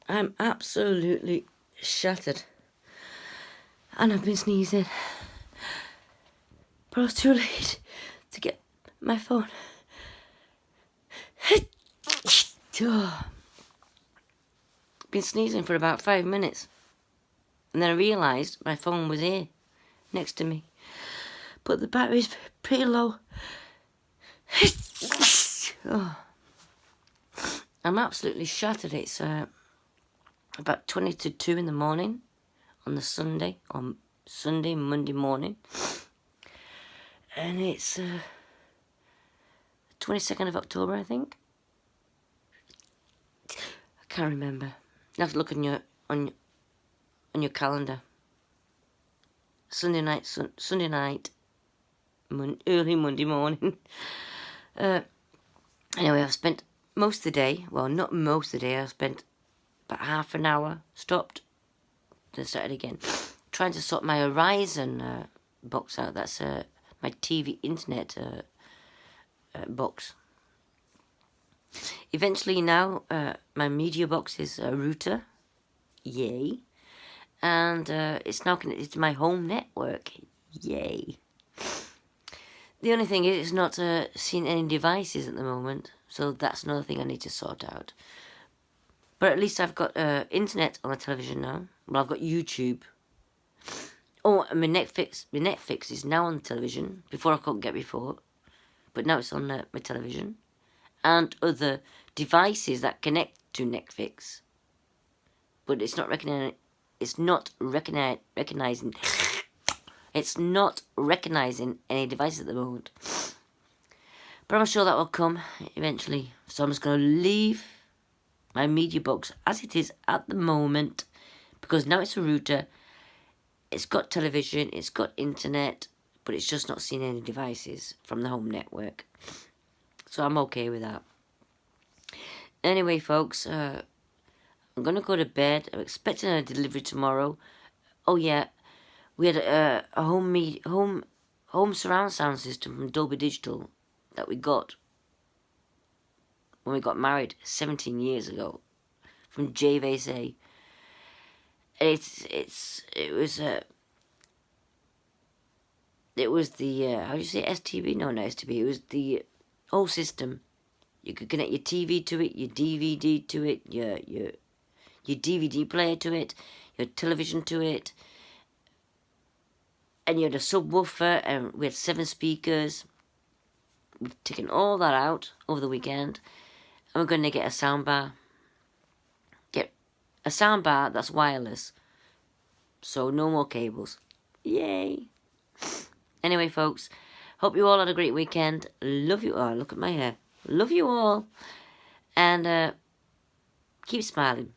I'm absolutely shattered. And I've been sneezing. But I was too late to get my phone. Been sneezing for about 5 minutes. And then I realised my phone was here, next to me. But the battery's pretty low. I'm absolutely shattered. It's about 20 to 2 in the morning on the Sunday, Monday morning. And it's 22nd of October, I think. I can't remember. You have to look on your calendar. Sunday night, early Monday morning. Anyway, I've spent most of the day, well, not most of the day, I've spent about half an hour, stopped, then started again, trying to sort my Horizon box out. That's my TV internet box. Eventually now, my media box is a router, yay, and it's now connected to my home network, yay. The only thing is, it's not seeing any devices at the moment, so that's another thing I need to sort out. But at least I've got internet on the television now. Well, I've got YouTube. Oh, and my Netflix is now on the television. Before I couldn't get before, but now it's on my television, and other devices that connect to Netflix. But it's not recognizing. It's not recognizing. It's not recognizing any devices at the moment. But I'm sure that will come eventually. So I'm just going to leave my media box as it is at the moment, because now it's a router. It's got television, it's got internet, but it's just not seeing any devices from the home network. So I'm okay with that. Anyway, folks, I'm going to go to bed. I'm expecting a delivery tomorrow. Oh yeah, we had a home surround sound system from Dolby Digital that we got when we got married 17 years ago from JVSA. It was the how do you say, STB? No, not STB. It was the whole system. You could connect your TV to it, your DVD to it, your DVD player to it, your television to it, and you had a subwoofer, and we had 7 speakers. We've taken all that out over the weekend, and we're going to get a soundbar. Get a soundbar that's wireless, so no more cables. Yay! Anyway, folks, hope you all had a great weekend. Love you all. Look at my hair. Love you all, and keep smiling.